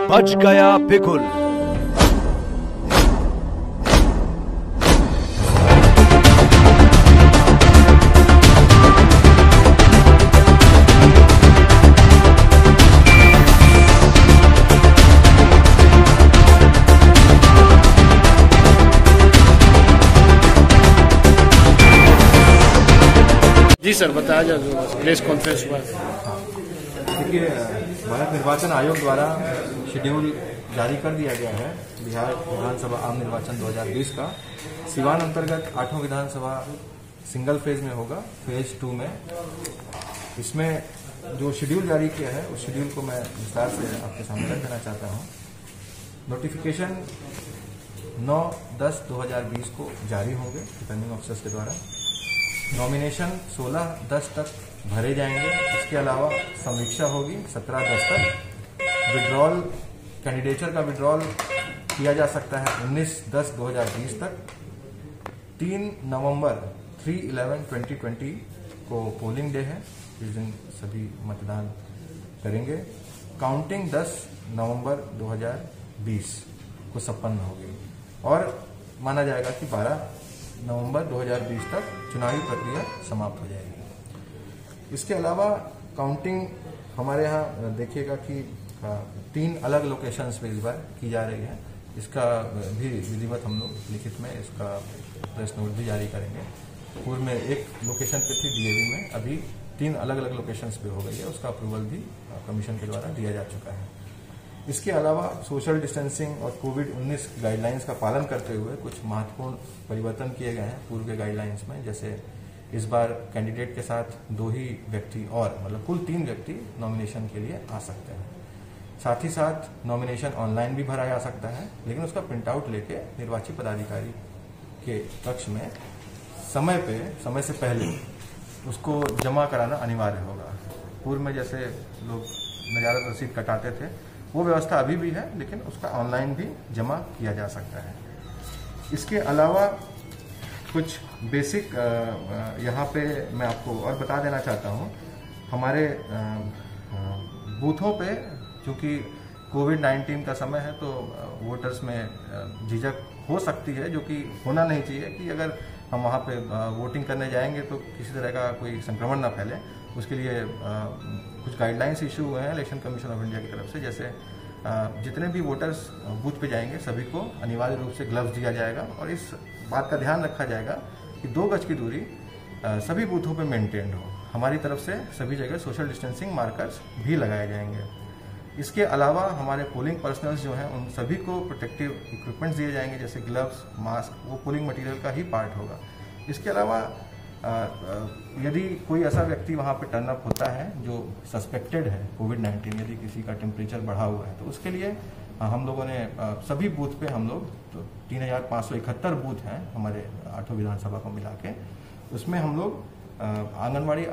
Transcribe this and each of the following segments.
बच गया बिगुल। जी सर, बताया जाए प्रेस कॉन्फ्रेंस हुआ। देखिए, भारत निर्वाचन आयोग द्वारा शेड्यूल जारी कर दिया गया है बिहार विधानसभा आम निर्वाचन 2020 का। सिवान अंतर्गत 8वां विधानसभा सिंगल फेज में होगा, फेज 2 में। इसमें जो शेड्यूल जारी किया है उस शेड्यूल को मैं विस्तार से आपके सामने रख देना चाहता हूँ। नोटिफिकेशन 9/10/2020 को जारी होंगे रिटर्निंग ऑफिसर्स के द्वारा। नॉमिनेशन 16/10 तक भरे जाएंगे। इसके अलावा समीक्षा होगी 17/10 तक। विड्रॉल, कैंडिडेचर का विड्रॉल किया जा सकता है 19/10/2020 तक। 3 नवंबर 3/11/2020 को पोलिंग डे है, इस दिन सभी मतदान करेंगे। काउंटिंग 10 नवंबर 2020 को संपन्न होगी और माना जाएगा कि 12 नवंबर 2020 तक चुनावी प्रक्रिया समाप्त हो जाएगी। इसके अलावा काउंटिंग हमारे यहाँ देखिएगा कि 3 अलग लोकेशंस पे इस बार की जा रही है। इसका भी विधिवत हम लोग लिखित में इसका प्रेस नोट भी जारी करेंगे। पूर्व में एक लोकेशन पे थी डीएवी में, अभी 3 अलग अलग लोकेशंस पे हो गई है। उसका अप्रूवल भी कमीशन के द्वारा दिया जा चुका है। इसके अलावा सोशल डिस्टेंसिंग और कोविड-19 गाइडलाइंस का पालन करते हुए कुछ महत्वपूर्ण परिवर्तन किए गए हैं पूर्व के गाइडलाइंस में। जैसे इस बार कैंडिडेट के साथ 2 ही व्यक्ति और मतलब कुल 3 व्यक्ति नॉमिनेशन के लिए आ सकते हैं। साथ ही साथ नॉमिनेशन ऑनलाइन भी भरा जा सकता है, लेकिन उसका प्रिंट आउट लेके निर्वाची पदाधिकारी के कक्ष में समय से पहले उसको जमा कराना अनिवार्य होगा। पूर्व में जैसे लोग नजारत रसीद कटाते थे, वो व्यवस्था अभी भी है, लेकिन उसका ऑनलाइन भी जमा किया जा सकता है। इसके अलावा कुछ बेसिक यहाँ पे मैं आपको और बता देना चाहता हूँ। हमारे बूथों पे चूँकि कोविड-19 का समय है तो वोटर्स में झिझक हो सकती है, जो कि होना नहीं चाहिए कि अगर हम वहाँ पे वोटिंग करने जाएंगे तो किसी तरह का कोई संक्रमण ना फैले। उसके लिए कुछ गाइडलाइंस इशू हुए हैं इलेक्शन कमीशन ऑफ इंडिया की तरफ से। जैसे जितने भी वोटर्स बूथ पे जाएंगे सभी को अनिवार्य रूप से ग्लव्स दिया जाएगा और इस बात का ध्यान रखा जाएगा कि 2 गज की दूरी सभी बूथों पे मेंटेन हो। हमारी तरफ से सभी जगह सोशल डिस्टेंसिंग मार्कर्स भी लगाए जाएंगे। इसके अलावा हमारे पोलिंग पर्सनल्स जो हैं उन सभी को प्रोटेक्टिव इक्विपमेंट्स दिए जाएंगे, जैसे ग्लव्स, मास्क, वो पोलिंग मटेरियल का ही पार्ट होगा। इसके अलावा यदि कोई ऐसा व्यक्ति वहाँ पे टर्न अप होता है जो सस्पेक्टेड है कोविड-19, यदि किसी का टेम्परेचर बढ़ा हुआ है, तो उसके लिए हम लोगों ने सभी बूथ पे हम लोग तो 3571 बूथ हैं हमारे 8वां विधानसभा को मिला के, उसमें हम लोग आंगनवाड़ी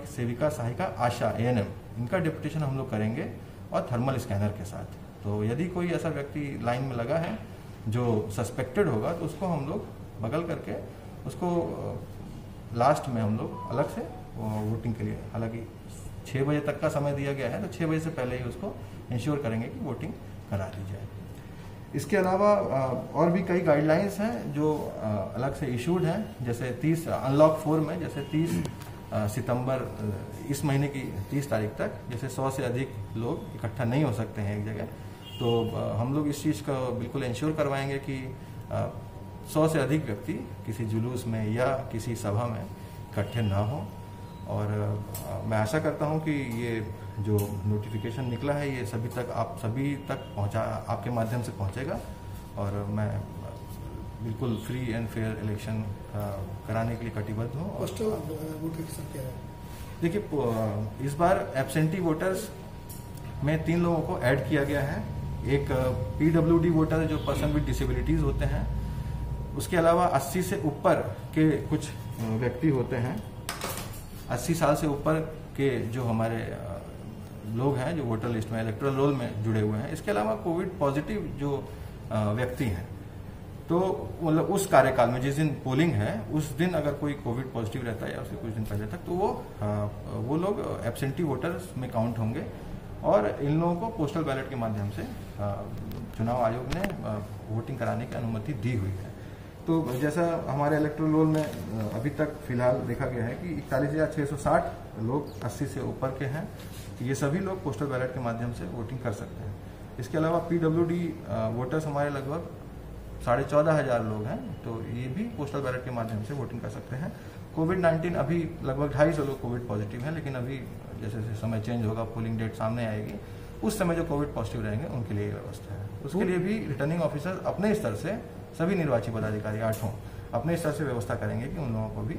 सेविका, सहायिका, आशा, ANM, इनका डिप्यूटेशन हम लोग करेंगे और थर्मल स्कैनर के साथ। तो यदि कोई ऐसा व्यक्ति लाइन में लगा है जो सस्पेक्टेड होगा तो उसको हम लोग बगल करके उसको लास्ट में हम लोग अलग से वोटिंग के लिए, हालांकि 6 बजे तक का समय दिया गया है, तो 6 बजे से पहले ही उसको इंश्योर करेंगे कि वोटिंग करा दी जाए। इसके अलावा और भी कई गाइडलाइंस हैं जो अलग से इशूड हैं। जैसे 30 अनलॉक 4 में जैसे 30 सितंबर इस महीने की 30 तारीख तक जैसे 100 से अधिक लोग इकट्ठा नहीं हो सकते हैं एक जगह, तो हम लोग इस चीज़ का बिल्कुल इंश्योर करवाएंगे कि 100 से अधिक व्यक्ति किसी जुलूस में या किसी सभा में इकट्ठे ना हो। और मैं आशा करता हूं कि ये जो नोटिफिकेशन निकला है ये आप सभी तक पहुंचा, आपके माध्यम से पहुंचेगा और मैं बिल्कुल फ्री एंड फेयर इलेक्शन कराने के लिए कटिबद्ध हूँ। देखिए, इस बार एब्सेंटी वोटर्स में 3 लोगों को ऐड किया गया है। एक PWD वोटर जो पर्सन विद डिसेबिलिटीज होते हैं, उसके अलावा 80 से ऊपर के कुछ व्यक्ति होते हैं, 80 साल से ऊपर के जो हमारे लोग हैं जो वोटर लिस्ट में इलेक्टोरल रोल में जुड़े हुए हैं। इसके अलावा कोविड पॉजिटिव जो व्यक्ति हैं, तो मतलब उस कार्यकाल में जिस दिन पोलिंग है उस दिन अगर कोई कोविड पॉजिटिव रहता है या उससे कुछ दिन पहले तक, तो वो लोग एब्सेंटी वोटर्स में काउंट होंगे और इन लोगों को पोस्टल बैलेट के माध्यम से चुनाव आयोग ने वोटिंग कराने की अनुमति दी हुई है। तो जैसा हमारे इलेक्टोरल रोल में अभी तक फिलहाल देखा गया है कि 41,660 लोग 80 से ऊपर के हैं। ये सभी लोग पोस्टल बैलेट के माध्यम से वोटिंग कर सकते हैं। इसके अलावा PWD वोटर्स हमारे लगभग 14,500 लोग हैं, तो ये भी पोस्टल बैलेट के माध्यम से वोटिंग कर सकते हैं। कोविड-19 अभी लगभग 250 लोग कोविड पॉजिटिव हैं, लेकिन अभी जैसे जैसे समय चेंज होगा, पोलिंग डेट सामने आएगी, उस समय जो कोविड पॉजिटिव रहेंगे उनके लिए व्यवस्था है। उसके लिए भी रिटर्निंग ऑफिसर अपने स्तर से सभी निर्वाची पदाधिकारी 8 अपने स्तर से व्यवस्था करेंगे कि उन लोगों को भी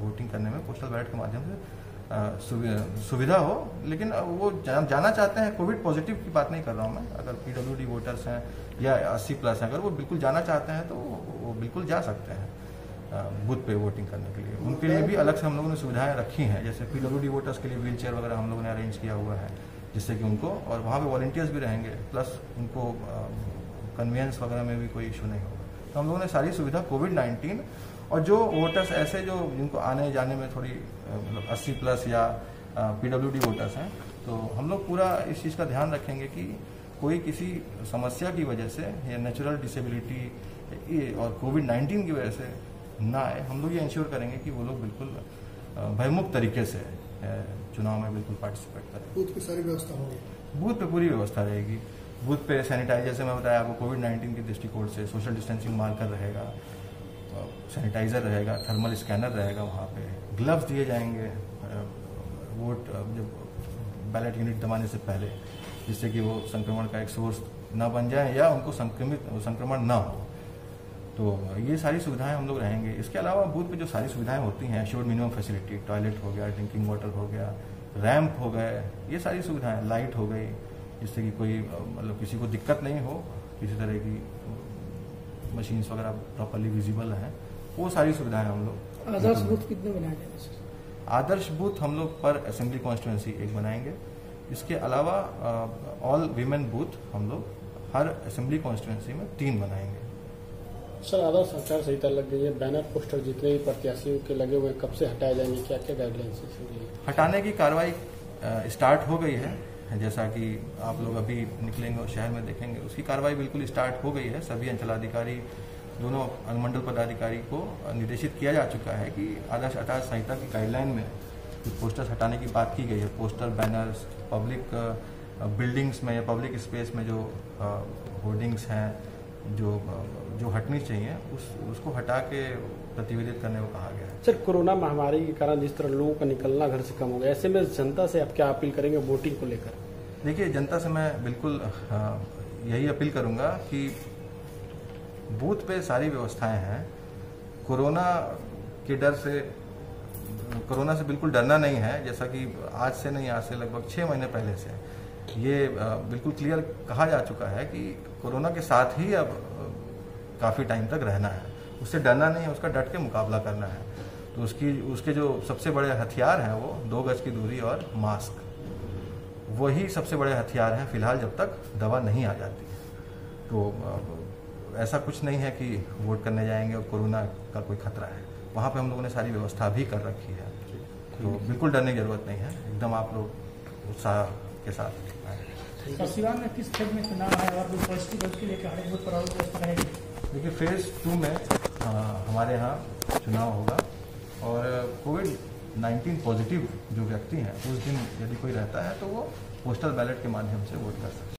वोटिंग करने में पोस्टल बैलेट के माध्यम से सुविधा हो। लेकिन वो जाना चाहते हैं, कोविड पॉजिटिव की बात नहीं कर रहा हूँ मैं, अगर PWD वोटर्स हैं या 80+ हैं, अगर वो बिल्कुल जाना चाहते हैं तो वो बिल्कुल जा सकते हैं बूथ पे वोटिंग करने के लिए। उनके लिए भी अलग से हम लोगों ने सुविधाएं रखी हैं, जैसे PWD वोटर्स के लिए व्हील चेयर वगैरह हम लोगों ने अरेंज किया हुआ है, जिससे कि उनको, और वहाँ पे वॉलंटियर्स भी रहेंगे, प्लस उनको कन्वीनियंस वगैरह में भी कोई इशू नहीं होगा। तो हम लोगों ने सारी सुविधा कोविड-19 और जो वोटर्स ऐसे जो जिनको आने जाने में थोड़ी मतलब 80+ या PWD वोटर्स हैं, तो हम लोग पूरा इस चीज़ का ध्यान रखेंगे कि कोई किसी समस्या की वजह से या नेचुरल डिसेबिलिटी और कोविड-19 की वजह से ना आए। हम लोग ये इंश्योर करेंगे कि वो लोग बिल्कुल भयमुक्त तरीके से चुनाव में बिल्कुल पार्टिसिपेट करें। बूथ की सारी व्यवस्था होगी, बूथ पे पूरी व्यवस्था रहेगी। बूथ पे सैनिटाइजर, से मैं बताया आपको, कोविड-19 के दृष्टिकोण से सोशल डिस्टेंसिंग मार्कर रहेगा, सैनिटाइजर रहेगा, थर्मल स्कैनर रहेगा, वहाँ पे ग्लव्स दिए जाएंगे वोट जब बैलेट यूनिट दबाने से पहले, जिससे कि वो संक्रमण का एक सोर्स ना बन जाए या उनको संक्रमण ना हो। तो ये सारी सुविधाएं हम लोग रहेंगे। इसके अलावा बूथ पे जो सारी सुविधाएं होती हैं, एश्योर्ड मिनिमम फैसिलिटी, टॉयलेट हो गया, ड्रिंकिंग वाटर हो गया, रैंप हो गए, ये सारी सुविधाएं, लाइट हो गई, जिससे कि कोई मतलब किसी को दिक्कत नहीं हो, किसी तरह की मशीन्स वगैरह प्रॉपरली विजिबल हैं, वो सारी सुविधाएं हम लोग। आदर्श बूथ कितने बनाए जाएंगे सर? आदर्श बूथ हम लोग पर असेंबली कॉन्स्टिट्यूंसी 1 बनाएंगे। इसके अलावा ऑल वीमेन बूथ हम लोग हर असेंबली कॉन्स्टिट्यूंसी में 3 बनाएंगे। सर, आदर्श आचार संहिता लग गई है, बैनर पोस्टर जितने भी प्रत्याशियों के लगे हुए कब से हटाए जाएंगे, क्या क्या गाइडलाइंस है? हटाने की कार्रवाई स्टार्ट हो गई है, जैसा कि आप लोग अभी निकलेंगे और शहर में देखेंगे, उसकी कार्रवाई बिल्कुल स्टार्ट हो गई है। सभी अंचलाधिकारी, दोनों अनुमंडल पदाधिकारी को निर्देशित किया जा चुका है कि आदर्श आचार संहिता की गाइडलाइन में पोस्टर्स हटाने की बात की गई है। पोस्टर, बैनर्स, पब्लिक बिल्डिंग्स में या पब्लिक स्पेस में जो होर्डिंग्स हैं जो हटनी चाहिए, उसको हटा के प्रतिवेदित करने को कहा गया है। सर, कोरोना महामारी के कारण जिस तरह लोगों का निकलना घर से कम हो गया, ऐसे में जनता से आप क्या अपील करेंगे वोटिंग को लेकर? देखिए, जनता से मैं बिल्कुल यही अपील करूंगा कि बूथ पे सारी व्यवस्थाएं हैं। कोरोना के डर से, कोरोना से बिल्कुल डरना नहीं है, जैसा कि आज से नहीं, आज से लगभग 6 महीने पहले से ये बिल्कुल क्लियर कहा जा चुका है कि कोरोना के साथ ही अब काफ़ी टाइम तक रहना है, उससे डरना नहीं है, उसका डट के मुकाबला करना है। तो उसके जो सबसे बड़े हथियार हैं वो 2 गज की दूरी और मास्क, वही सबसे बड़े हथियार हैं फिलहाल, जब तक दवा नहीं आ जाती। तो ऐसा कुछ नहीं है कि वोट करने जाएंगे और कोरोना का कोई खतरा है, वहाँ पे हम लोगों ने सारी व्यवस्था भी कर रखी है। तो बिल्कुल डरने की जरूरत नहीं है, एकदम आप लोग उत्साह के साथ आए। सिवान में किस क्षेत्र में चुनाव है और पॉजिटिव के लिए हर एक बूथ पर व्यवस्था रहेगी? देखिए, फेज 2 में हमारे यहाँ चुनाव होगा और कोविड-19 पॉजिटिव जो व्यक्ति हैं, उस दिन यदि कोई रहता है तो वो पोस्टल बैलेट के माध्यम से वोट कर सकते हैं।